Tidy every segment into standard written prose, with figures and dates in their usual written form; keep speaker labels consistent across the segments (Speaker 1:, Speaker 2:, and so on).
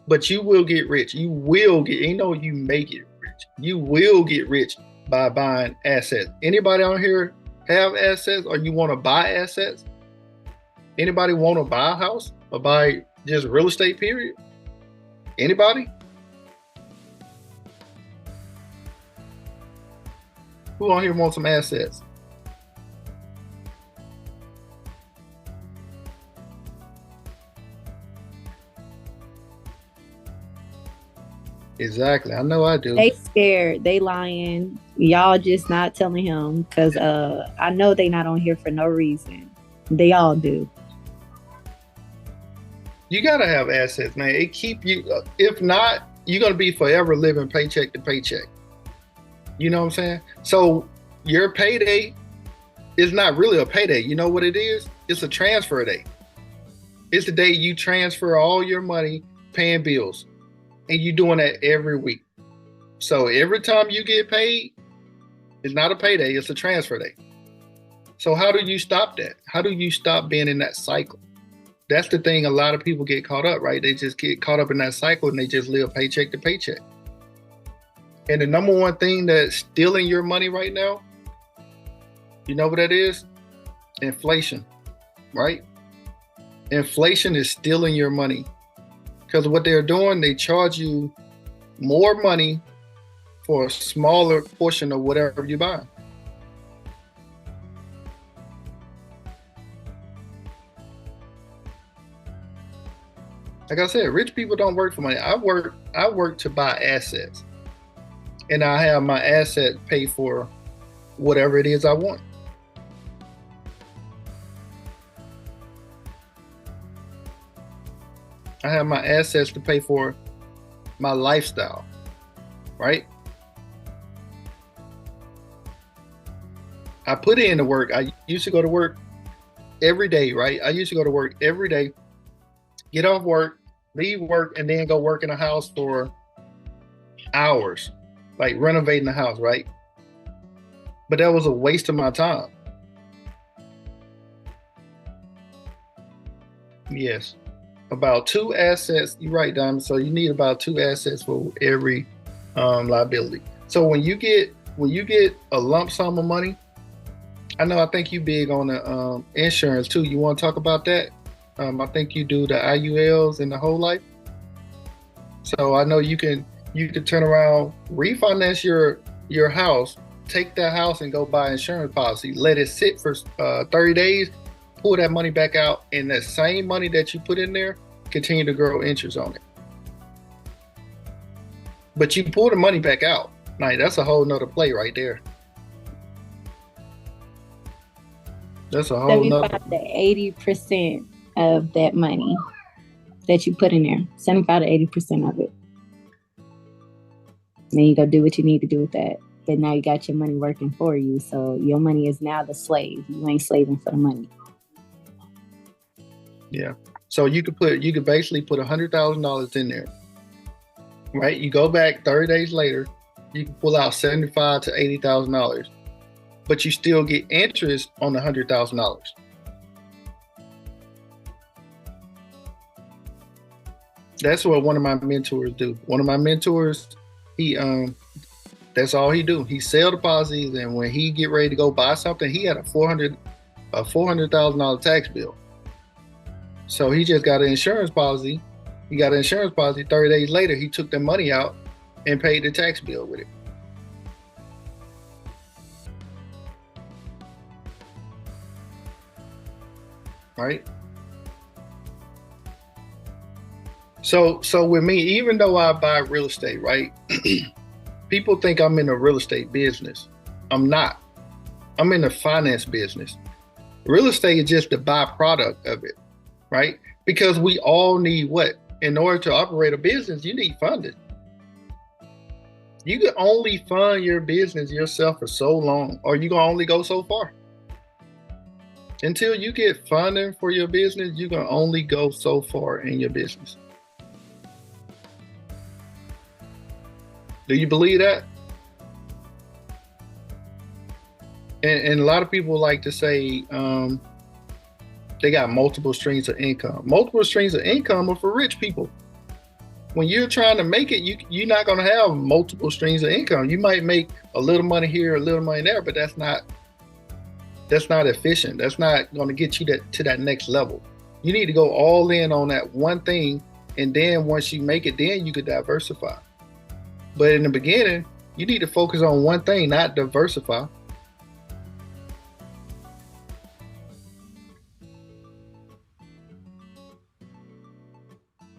Speaker 1: But you will get rich. You will get, you may get rich. You will get rich by buying assets. Anybody on here have assets, or you want to buy assets? Anybody want to buy a house or buy just real estate, period? Anybody? Who on here wants some assets? Exactly. I know I do.
Speaker 2: They scared. They lying. Y'all just not telling him, because I know they not on here for no reason. They all do.
Speaker 1: You gotta have assets, man. It keep you. If not, you're gonna be forever living paycheck to paycheck. You know what I'm saying? So your payday is not really a payday. You know what it is? It's a transfer day. It's the day you transfer all your money, paying bills. And you're doing that every week. So every time you get paid, it's not a payday, it's a transfer day. So how do you stop that? How do you stop being in that cycle? That's the thing a lot of people get caught up, right? They just get caught up in that cycle and they just live paycheck to paycheck. And the number one thing that's stealing your money right now, you know what that is? Inflation, right? Inflation is stealing your money. Because what they're doing, they charge you more money for a smaller portion of whatever you buy. Like I said, rich people don't work for money. I work to buy assets. And I have my asset pay for whatever it is I want. I have my assets to pay for my lifestyle, right? I put in the work. I used to go to work every day, right? I used to go to work every day, get off work, leave work, and then go work in a house for hours, like renovating the house, right? But that was a waste of my time. Yes. About 2 assets, you're right, Diamond. So you need about 2 assets for every liability. So when you get a lump sum of money, I think you big on the insurance too. You want to talk about that? I think you do the IULs and the whole life. So I know you can turn around, refinance your house, take that house and go buy an insurance policy, let it sit for 30 days, pull that money back out, and that same money that you put in there, continue to grow interest on it. But you pull the money back out. Like, that's a whole nother play right there. That's a whole nother.
Speaker 2: 75 to 80% of that money that you put in there. 75 to 80% of it. Then you go do what you need to do with that. But now you got your money working for you. So your money is now the slave. You ain't slaving for the money.
Speaker 1: Yeah. So you could basically put $100,000 in there, right? You go back 30 days later, you can pull out $75,000 to $80,000, but you still get interest on the $100,000. That's what one of my mentors do. One of my mentors, that's all he do. He sell the policies, and when he get ready to go buy something, he had a $400,000 tax bill. So he just got an insurance policy. He got an insurance policy. 30 days later, he took the money out and paid the tax bill with it. Right? So with me, even though I buy real estate, right? People think I'm in the real estate business. I'm not. I'm in the finance business. Real estate is just the byproduct of it. Right? Because we all need what? In order to operate a business, you need funding. You can only fund your business yourself for so long, or you can only go so far. Until you get funding for your business, you can only go so far in your business. Do you believe that? And a lot of people like to say, they got multiple streams of income. Multiple streams of income are for rich people. when you're trying to make it, you're not going to have multiple streams of income. You might make a little money here, a little money there, but that's not efficient. That's not going to get you to that next level. You need to go all in on that one thing, and then once you make it, then you could diversify. But in the beginning, you need to focus on one thing, not diversify.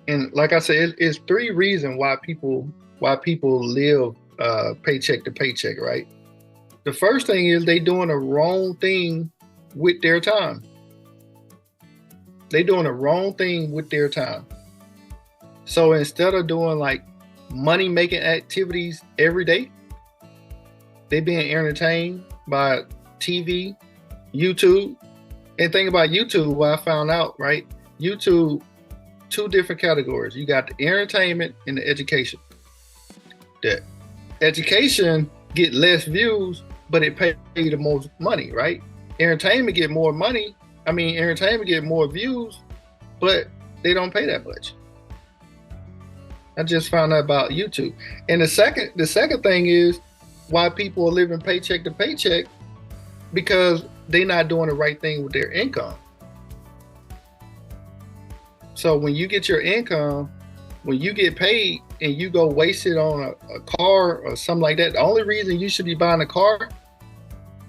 Speaker 1: And like I said, it's 3 reasons why people live paycheck to paycheck, right? The first thing is they doing the wrong thing with their time. They doing the wrong thing with their time. So instead of doing like money making activities every day, they being entertained by TV, YouTube. And think about YouTube, what I found out, right? YouTube, 2 different categories. You got the entertainment and the education. The education get less views, but it pay the most money, right? Entertainment get more money. Entertainment get more views, but they don't pay that much. I just found out about YouTube. And the second thing is why people are living paycheck to paycheck, because they're not doing the right thing with their income. So when you get your income, when you get paid and you go waste it on a car or something like that, the only reason you should be buying a car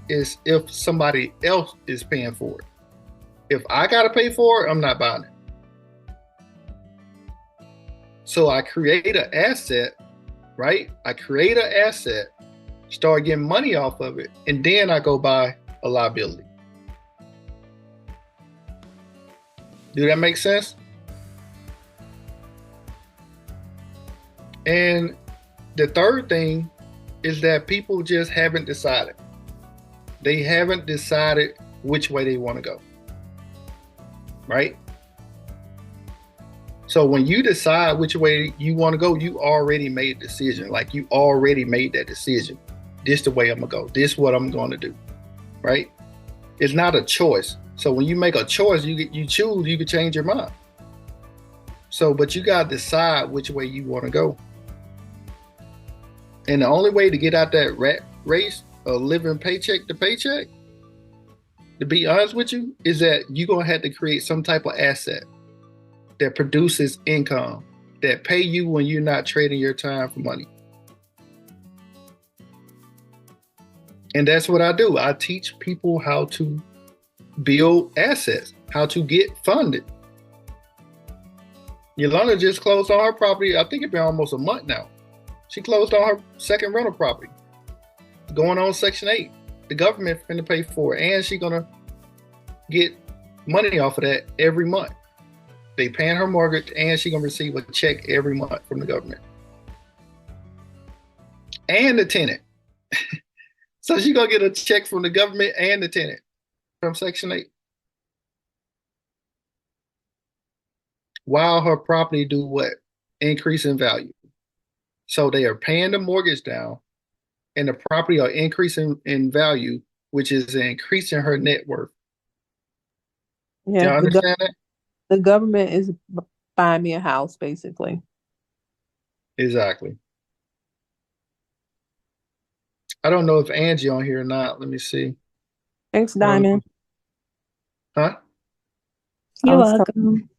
Speaker 1: is if somebody else is paying for it. If I gotta pay for it, I'm not buying it. So I create an asset, right? I create an asset, start getting money off of it, and then I go buy a liability. Do that make sense? And the third thing is that people just haven't decided. They haven't decided which way they want to go, right? So when you decide which way you want to go, you already made a decision. Like you already made that decision. This the way I'm gonna go. This is what I'm going to do, right? It's not a choice. So when you make a choice, you choose, you can change your mind. So, but you got to decide which way you want to go. And the only way to get out that rat race of living paycheck to paycheck, to be honest with you, is that you're going to have to create some type of asset that produces income, that pay you when you're not trading your time for money. And that's what I do. I teach people how to build assets, how to get funded. Yolanda just closed on her property. I think it's been almost a month now. She closed on her second rental property, going on Section 8. The government finna pay for it, and she's gonna get money off of that every month. They paying her mortgage, and she's gonna receive a check every month from the government. And the tenant. So she's gonna get a check from the government and the tenant from Section 8. While her property do what? Increase in value. So they are paying the mortgage down and the property are increasing in value, which is increasing her net worth.
Speaker 3: Yeah,
Speaker 1: you understand that?
Speaker 3: The government is buying me a house, basically.
Speaker 1: Exactly. I don't know if Angie on here or not. Let me see.
Speaker 3: Thanks, Diamond.
Speaker 1: Huh?
Speaker 2: You're welcome.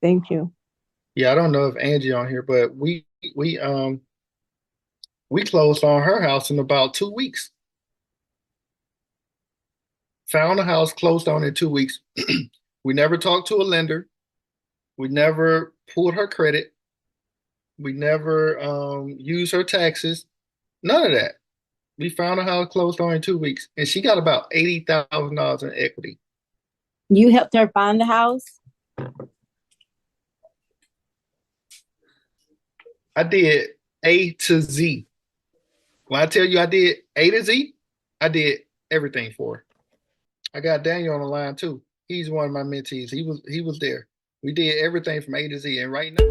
Speaker 3: Thank you.
Speaker 1: Yeah, I don't know if Angie on here, but we closed on her house in about 2 weeks. Found a house, closed on in 2 weeks. We never talked to a lender. We never pulled her credit. We never used her taxes. None of that. We found a house, closed on in 2 weeks, and she got about $80,000 in equity.
Speaker 2: You helped her find the house?
Speaker 1: I did A to Z. When I tell you I did A to Z, I did everything for her. I got Daniel on the line too. He's one of my mentees. He was there. We did everything from A to Z, and right now